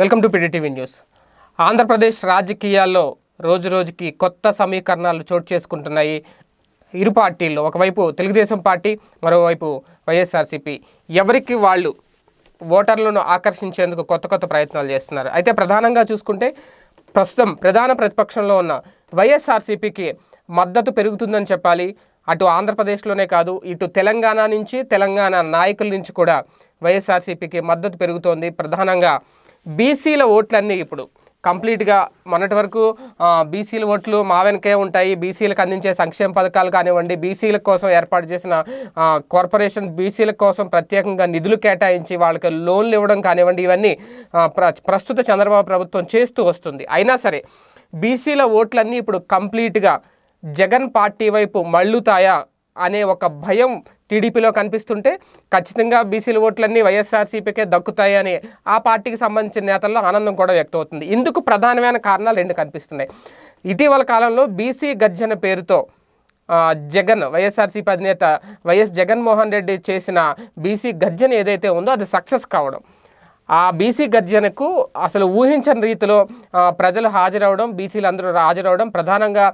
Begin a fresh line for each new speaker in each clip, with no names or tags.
Welcome to PDTV news. Andhra Pradesh రాజకీయాల్లో రోజురోజుకి కొత్త సమీకరణాలు చోటు చేసుకుంటున్నాయి. ఇరు పార్టీల్లో ఒకవైపు తెలుగుదేశం పార్టీ, మరోవైపు వైఎస్ఆర్సీపీ ఎవరికి వాళ్ళు ఓటర్లను ఆకర్షించేందుకు కొత్త ప్రయత్నాలు చేస్తున్నారు. అయితే ప్రధానంగా చూసుకుంటే ప్రస్తుతం ప్రధాన ప్రతిపక్షంలో ఉన్న వైఎస్ఆర్సీపీకి మద్దతు పెరుగుతుందని చెప్పాలి. అటు ఆంధ్రప్రదేశ్లోనే కాదు, ఇటు తెలంగాణ నుంచి, తెలంగాణ నాయకుల నుంచి కూడా వైఎస్ఆర్సీపీకి మద్దతు పెరుగుతోంది. ప్రధానంగా బీసీల ఓట్లన్నీ ఇప్పుడు కంప్లీట్గా మొన్నటి వరకు బీసీల ఓట్లు మా వెనకే ఉంటాయి, బీసీలకు అందించే సంక్షేమ పథకాలు కానివ్వండి, బీసీల కోసం ఏర్పాటు చేసిన కార్పొరేషన్ బీసీల కోసం ప్రత్యేకంగా నిధులు కేటాయించి వాళ్ళకి లోన్లు ఇవ్వడం కానివ్వండి, ఇవన్నీ ప్రస్తుత చంద్రబాబు ప్రభుత్వం చేస్తూ వస్తుంది. అయినా సరే బీసీల ఓట్లన్నీ ఇప్పుడు కంప్లీట్గా జగన్ పార్టీ వైపు మళ్ళుతాయా అనే ఒక భయం టీడీపీలో కనిపిస్తుంటే, ఖచ్చితంగా బీసీల ఓట్లన్నీ వైఎస్ఆర్సీపీకే దక్కుతాయి అని ఆ పార్టీకి సంబంధించిన నేతల్లో ఆనందం కూడా వ్యక్తమవుతుంది. ఇందుకు ప్రధానమైన కారణాలు రెండు కనిపిస్తున్నాయి. ఇటీవల కాలంలో బీసీ గర్జన పేరుతో జగన్ వైఎస్ఆర్సీపీ అధినేత వైఎస్ జగన్మోహన్ రెడ్డి చేసిన బీసీ గర్జన ఏదైతే ఉందో అది సక్సెస్ కావడం, ఆ బీసీ గర్జనకు అసలు ఊహించని రీతిలో ప్రజలు హాజరవడం, బీసీలు అందరూ హాజరవడం, ప్రధానంగా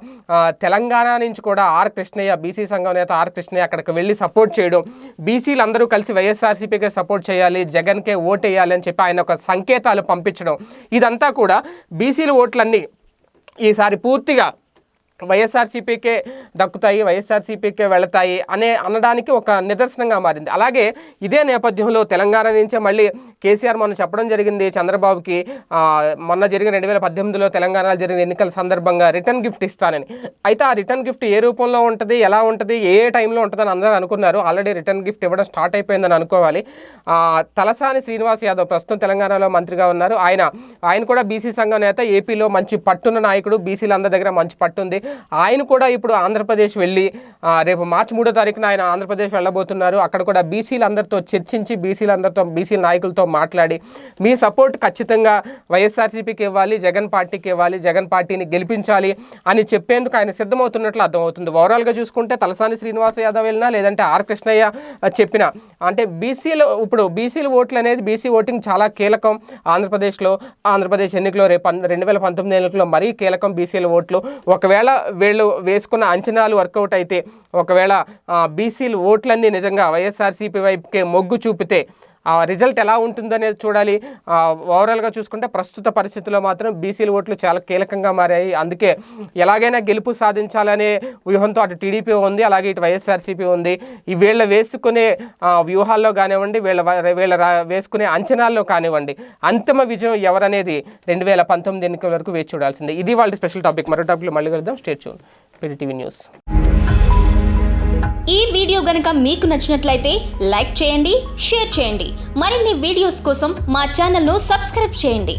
తెలంగాణ నుంచి కూడా ఆర్ కృష్ణయ్య, బీసీ సంఘం నేత ఆర్ కృష్ణయ్య అక్కడికి వెళ్ళి సపోర్ట్ చేయడం, బీసీలు అందరూ కలిసి వైఎస్ఆర్సీపీకే సపోర్ట్ చేయాలి, జగన్కే ఓటు వేయాలి అని చెప్పి ఆయన ఒక సంకేతాలు పంపించడం, ఇదంతా కూడా బీసీల ఓట్లన్నీ ఈసారి పూర్తిగా వైఎస్ఆర్సీపీకే దక్కుతాయి, వైఎస్ఆర్సీపీకే వెళతాయి అనడానికి ఒక నిదర్శనంగా మారింది. అలాగే ఇదే నేపథ్యంలో తెలంగాణ నుంచే మళ్ళీ కేసీఆర్ మొన్న చెప్పడం జరిగింది చంద్రబాబుకి, మొన్న జరిగిన 2018లో తెలంగాణలో జరిగిన ఎన్నికల సందర్భంగా రిటర్న్ గిఫ్ట్ ఇస్తానని. అయితే ఆ రిటర్న్ గిఫ్ట్ ఏ రూపంలో ఉంటుంది, ఎలా ఉంటుంది, ఏ టైంలో ఉంటుందని అందరూ అనుకున్నారు. ఆల్రెడీ రిటర్న్ గిఫ్ట్ ఇవ్వడం స్టార్ట్ అయిపోయిందని అనుకోవాలి. తలసాని శ్రీనివాస్ యాదవ్ ప్రస్తుతం తెలంగాణలో మంత్రిగా ఉన్నారు. ఆయన కూడా బీసీ సంఘం నేత, ఏపీలో మంచి పట్టున్న నాయకుడు, బీసీలందరి దగ్గర మంచి పట్టుంది. ఆయన కూడా ఇప్పుడు ఆంధ్రప్రదేశ్ వెళ్ళి రేపు మార్చి 3వ తారీఖున ఆయన ఆంధ్రప్రదేశ్ వెళ్ళబోతున్నారు. అక్కడ కూడా బీసీలందరితో చర్చించి, బీసీ నాయకులతో మాట్లాడి మీ సపోర్ట్ ఖచ్చితంగా వైఎస్ఆర్సీపీకి ఇవ్వాలి, జగన్ పార్టీకి ఇవ్వాలి, జగన్ పార్టీని గెలిపించాలి అని చెప్పేందుకు ఆయన సిద్ధమవుతున్నట్లు అర్థమవుతుంది. ఓవరాల్గా చూసుకుంటే తలసాని శ్రీనివాస్ యాదవ్ వెళ్ళినా, లేదంటే ఆర్ కృష్ణయ్య చెప్పిన, అంటే ఇప్పుడు బీసీల ఓట్లు అనేది, బీసీ ఓటింగ్ చాలా కీలకం ఆంధ్రప్రదేశ్ ఎన్నికలో, రేపు 2019 ఎన్నికల్లో మరీ కీలకం బీసీల ఓట్లు. ఒకవేళ వీళ్ళు వేసుకున్న అంచనాలు వర్కౌట్ అయితే, ఒకవేళ బీసీల ఓట్లన్నీ నిజంగా వైఎస్ఆర్సీపీ వైపుకే మొగ్గు చూపితే ఆ రిజల్ట్ ఎలా ఉంటుందనేది చూడాలి. ఓవరాల్గా చూసుకుంటే ప్రస్తుత పరిస్థితుల్లో మాత్రం బీసీల ఓట్లు చాలా కీలకంగా మారాయి. అందుకే ఎలాగైనా గెలుపు సాధించాలనే వ్యూహంతో అటు టీడీపీ ఉంది, అలాగే ఇటు వైఎస్ఆర్సీపీ ఉంది. ఈ వీళ్ళ వేసుకునే వ్యూహాల్లో కానివ్వండి, వీళ్ళ వేసుకునే అంచనాల్లో కానివ్వండి, అంతిమ విజయం ఎవరనేది 2019 ఎన్నికల వరకు వేచి చూడాల్సిందే. ఇది వాళ్ళ స్పెషల్ టాపిక్. మరో టాపిక్లో మళ్ళీ కలుద్దాం. Stay tune. PDTV news.
ఈ వీడియో గనుక మీకు నచ్చినట్లయితే లైక్ చేయండి, షేర్ చేయండి. మరిన్ని వీడియోస్ కోసం మా ఛానల్ను సబ్స్క్రైబ్ చేయండి.